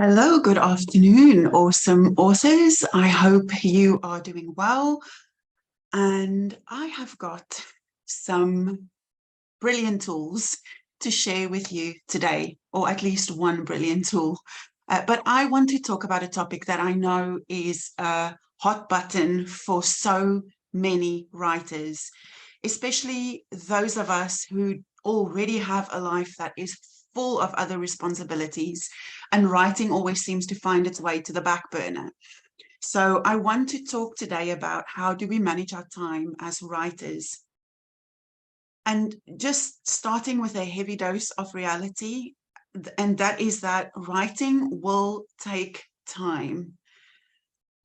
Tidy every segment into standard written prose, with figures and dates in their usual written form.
Hello, good afternoon, awesome authors. I hope you are doing well. And I have got some brilliant tools to share with you today, or at least one brilliant tool. But I want to talk about a topic that I know is a hot button for so many writers, especially those of us who already have a life that is full of other responsibilities, and writing always seems to find its way to the back burner. So I want to talk today about how do we manage our time as writers. And just starting with a heavy dose of reality, and that is that writing will take time.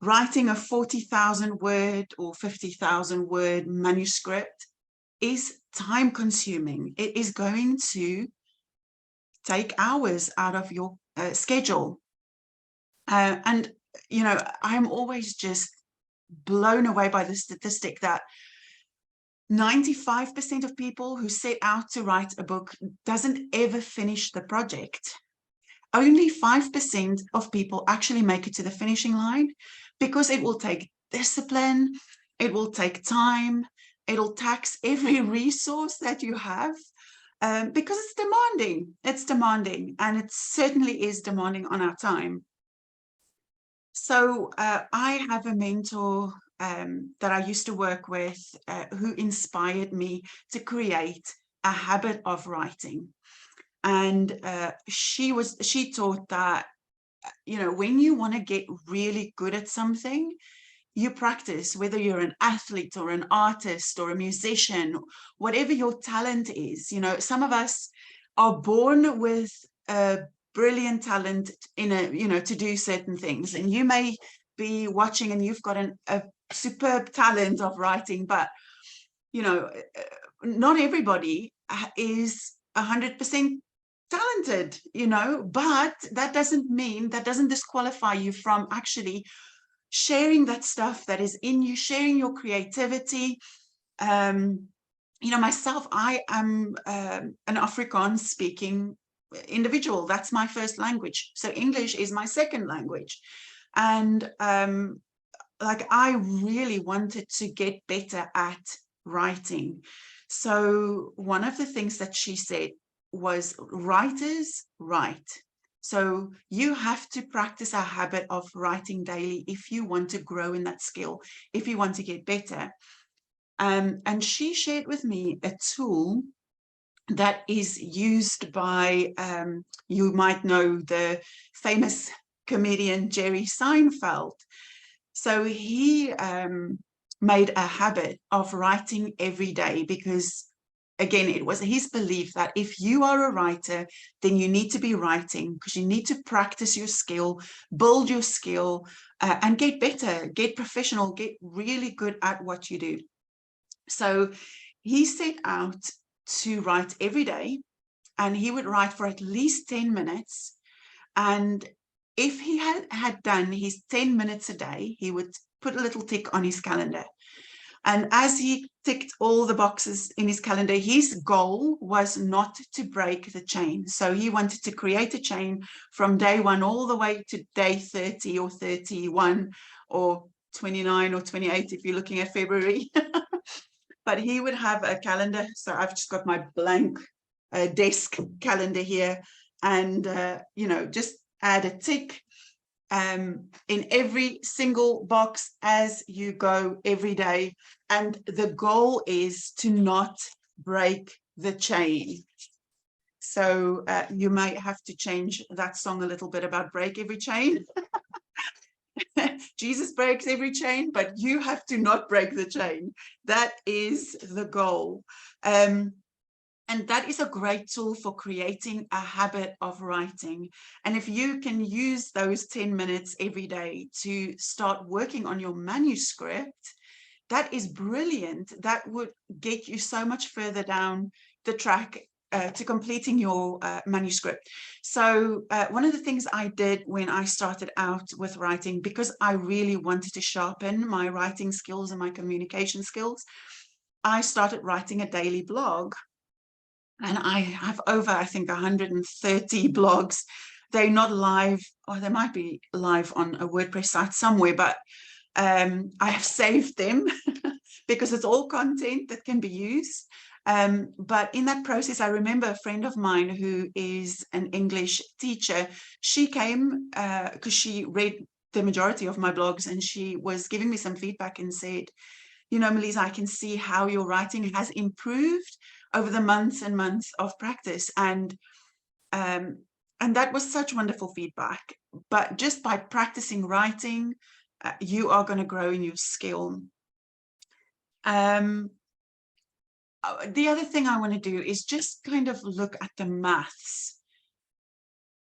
Writing a 40,000 word or 50,000 word manuscript is time consuming. It is going to take hours out of your schedule. And, you know, I'm always just blown away by the statistic that 95% of people who set out to write a book doesn't ever finish the project. Only 5% of people actually make it to the finishing line because it will take discipline, it will take time, it'll tax every resource that you have. Because it's demanding, and it certainly is demanding on our time. So I have a mentor that I used to work with who inspired me to create a habit of writing. And she taught that, you know, when you want to get really good at something, you practice, whether you're an athlete or an artist or a musician, whatever your talent is. You know, some of us are born with a brilliant talent to do certain things. And you may be watching and you've got a superb talent of writing, but, you know, not everybody is 100% talented, you know, but that doesn't disqualify you from actually sharing that stuff that is in you, sharing your creativity. You know, myself, I am an Afrikaans speaking individual. That's my first language. So English is my second language. And like, I really wanted to get better at writing. So one of the things that she said was, writers write. So you have to practice a habit of writing daily if you want to grow in that skill, if you want to get better. And she shared with me a tool that is used by, you might know the famous comedian Jerry Seinfeld. So he made a habit of writing every day because, again, it was his belief that if you are a writer, then you need to be writing because you need to practice your skill, build your skill, and get better, get professional, get really good at what you do. So he set out to write every day, and he would write for at least 10 minutes. And if he had done his 10 minutes a day, he would put a little tick on his calendar. And as he ticked all the boxes in his calendar, his goal was not to break the chain. So he wanted to create a chain from day 1 all the way to day 30 or 31 or 29 or 28 if you're looking at February. But he would have a calendar. So I've just got my blank desk calendar here, and you know, just add a tick in every single box as you go every day. And the goal is to not break the chain. So you might have to change that song a little bit about break every chain. Jesus breaks every chain, but you have to not break the chain. That is the goal. And that is a great tool for creating a habit of writing. And if you can use those 10 minutes every day to start working on your manuscript, that is brilliant. That would get you so much further down the track to completing your manuscript. So one of the things I did when I started out with writing, because I really wanted to sharpen my writing skills and my communication skills, I started writing a daily blog. And I have over, I think, 130 blogs they're not live, or they might be live on a WordPress site somewhere, but I have saved them because it's all content that can be used. But in that process, I remember a friend of mine who is an English teacher. She came because she read the majority of my blogs, and she was giving me some feedback and said, you know, Meliza, I can see how your writing has improved over the months and months of practice. And that was such wonderful feedback. But just by practicing writing, you are going to grow in your skill. The other thing I want to do is just kind of look at the maths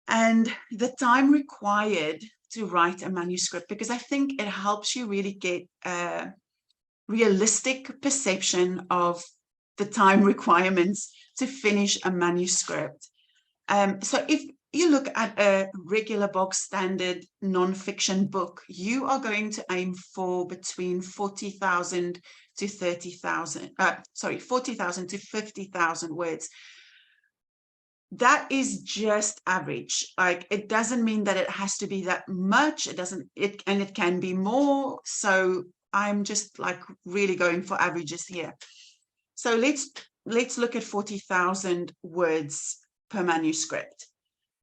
and the time required to write a manuscript, because I think it helps you really get a realistic perception of the time requirements to finish a manuscript. So if you look at a regular bog standard non-fiction book, you are going to aim for between 40,000 to 30,000, 40,000 to 50,000 words. That is just average. Like, it doesn't mean that it has to be that much. And it can be more. So I'm just like really going for averages here. So let's look at 40,000 words per manuscript.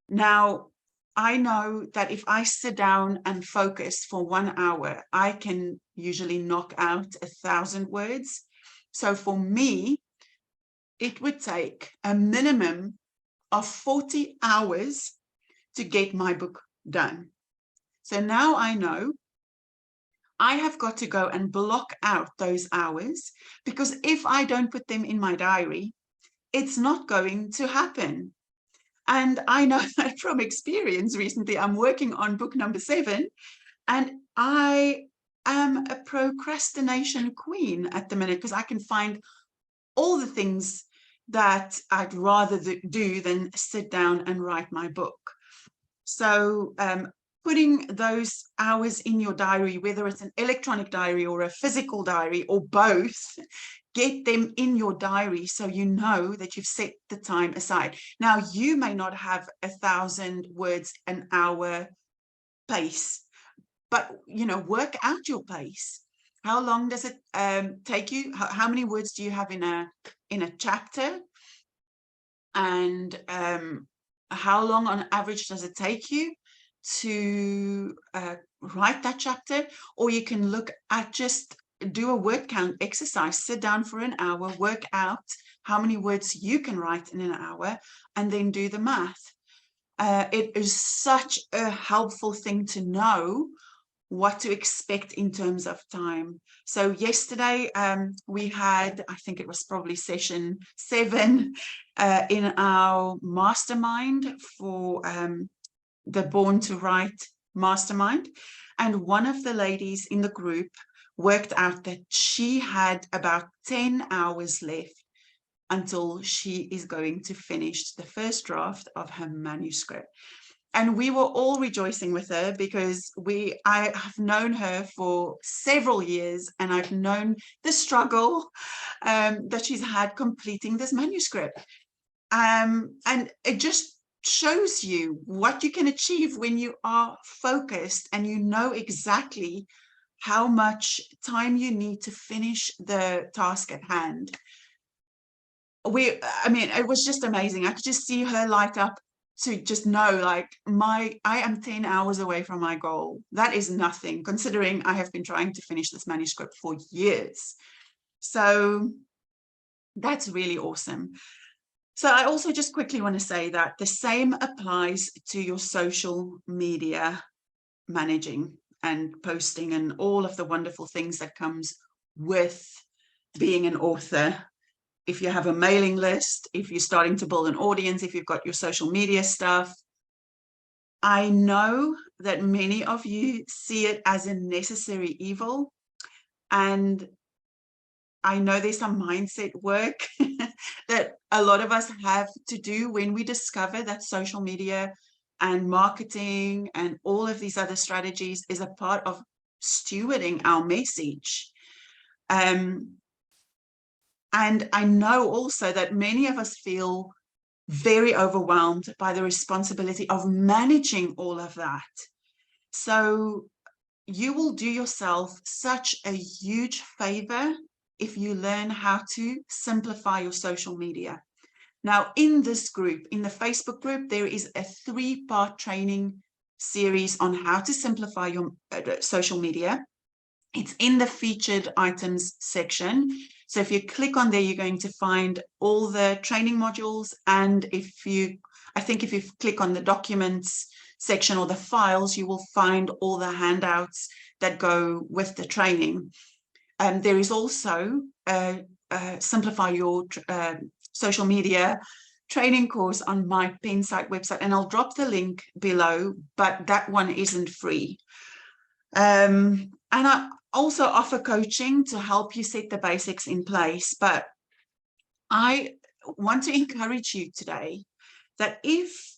Now, I know that if I sit down and focus for 1 hour, I can usually knock out 1,000 words. So for me, it would take a minimum of 40 hours to get my book done. So now I know I have got to go and block out those hours, because if I don't put them in my diary, it's not going to happen. And I know that from experience. Recently, I'm working on book number 7, and I am a procrastination queen at the minute, because I can find all the things that I'd rather do than sit down and write my book. So putting those hours in your diary, whether it's an electronic diary or a physical diary or both, get them in your diary so you know that you've set the time aside. Now, you may not have 1,000 words an hour pace, but, you know, work out your pace. How long does it take you? How many words do you have in a chapter? And how long on average does it take you to write that chapter? Or you can look at just do a word count exercise, sit down for an hour, work out how many words you can write in an hour, and then do the math. It is such a helpful thing to know what to expect in terms of time. So yesterday we had, I think it was probably session 7 in our mastermind for the Born to Write mastermind. And one of the ladies in the group worked out that she had about 10 hours left until she is going to finish the first draft of her manuscript. And we were all rejoicing with her, because I have known her for several years, and I've known the struggle that she's had completing this manuscript. And it just shows you what you can achieve when you are focused and you know exactly how much time you need to finish the task at hand. I mean, it was just amazing. I could just see her light up to just know, like, I am 10 hours away from my goal. That is nothing, considering I have been trying to finish this manuscript for years. So that's really awesome. So I also just quickly want to say that the same applies to your social media managing and posting and all of the wonderful things that comes with being an author. If you have a mailing list, if you're starting to build an audience, if you've got your social media stuff, I know that many of you see it as a necessary evil. And I know there's some mindset work that a lot of us have to do when we discover that social media and marketing and all of these other strategies is a part of stewarding our message. And I know also that many of us feel very overwhelmed by the responsibility of managing all of that. So you will do yourself such a huge favor if you learn how to simplify your social media. Now, in this group, in the Facebook group, there is a 3-part training series on how to simplify your social media. It's in the featured items section. So if you click on there, you're going to find all the training modules. And I think if you click on the documents section or the files, you will find all the handouts that go with the training. There is also a Simplify Your Social Media training course on my Pensight website, and I'll drop the link below, but that one isn't free. And I also offer coaching to help you set the basics in place. But I want to encourage you today that if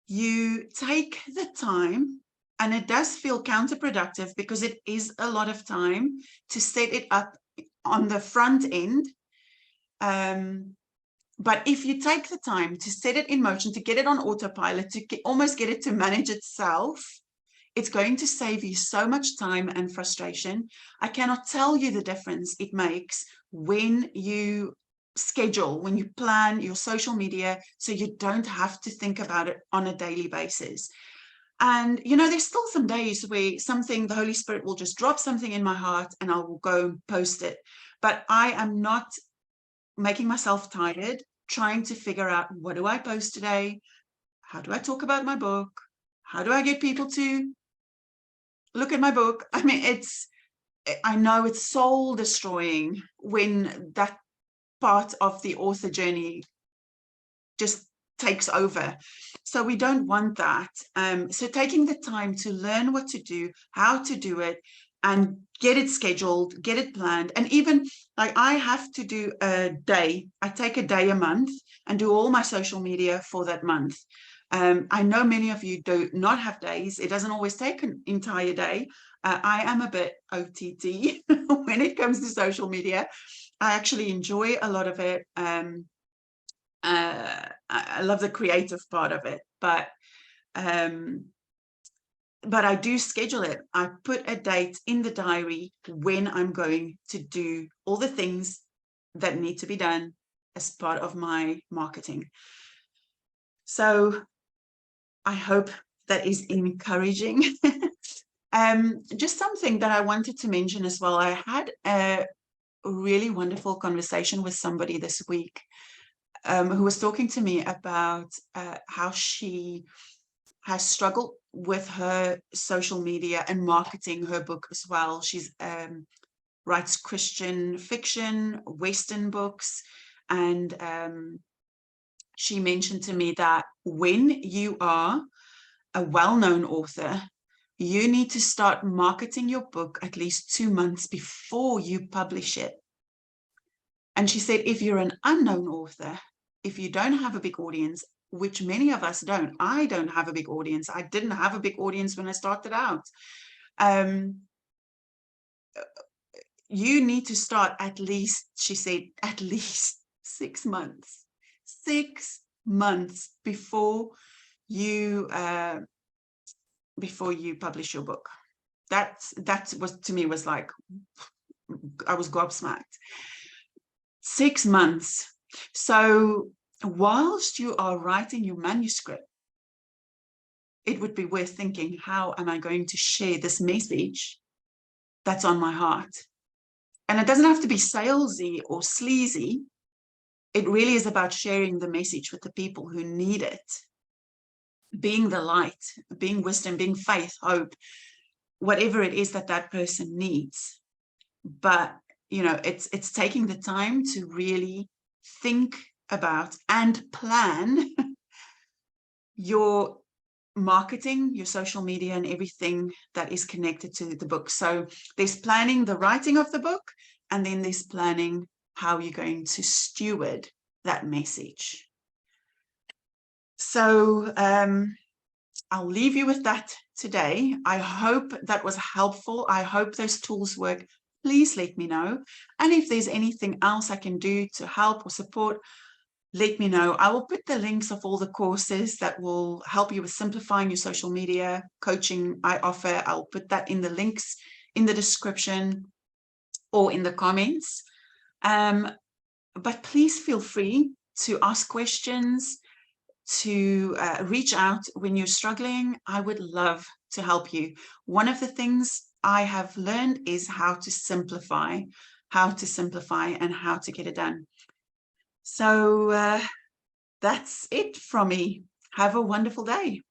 you take the time, and it does feel counterproductive because it is a lot of time to set it up on the front end. But if you take the time to set it in motion, to get it on autopilot, to almost get it to manage itself, it's going to save you so much time and frustration. I cannot tell you the difference it makes when you schedule, when you plan your social media, so you don't have to think about it on a daily basis. And, you know, there's still some days where the Holy Spirit will just drop something in my heart and I will go and post it. But I am not making myself tired, trying to figure out, what do I post today? How do I talk about my book? How do I get people to look at my book? I mean, I know it's soul destroying when that part of the author journey just takes over. So we don't want that. So taking the time to learn what to do, how to do it, and get it scheduled, get it planned. And even like I have to do a day, I take a day a month and do all my social media for that month. I know many of you do not have days. It doesn't always take an entire day. I am a bit OTT when it comes to social media. I actually enjoy a lot of it. I love the creative part of it, but I do schedule it. I put a date in the diary when I'm going to do all the things that need to be done as part of my marketing. So I hope that is encouraging. Just something that I wanted to mention as well. I had a really wonderful conversation with somebody this week who was talking to me about how she has struggled with her social media and marketing her book as well. She's writes Christian fiction, Western books, and she mentioned to me that when you are a well-known author, you need to start marketing your book at least 2 months before you publish it. And she said, if you're an unknown author, if you don't have a big audience, which many of us don't, I don't have a big audience. I didn't have a big audience when I started out. You need to start at least, she said, at least 6 months. 6 months before you publish your book. That was, to me, was like, I was gobsmacked. 6 months. So whilst you are writing your manuscript, it would be worth thinking, how am I going to share this message that's on my heart? And it doesn't have to be salesy or sleazy. It really is about sharing the message with the people who need it. Being the light, being wisdom, being faith, hope, whatever it is that that person needs. But, you know, it's taking the time to really think about and plan your marketing, your social media, and everything that is connected to the book. So there's planning the writing of the book, and then there's planning how you're going to steward that message. So I'll leave you with that today. I hope that was helpful. I hope those tools work. Please let me know. And if there's anything else I can do to help or support, let me know. I will put the links of all the courses that will help you with simplifying your social media coaching I offer. I'll put that in the links in the description or in the comments. But please feel free to ask questions, to reach out when you're struggling. I would love to help you. One of the things I have learned is how to simplify and how to get it done. So that's it from me. Have a wonderful day.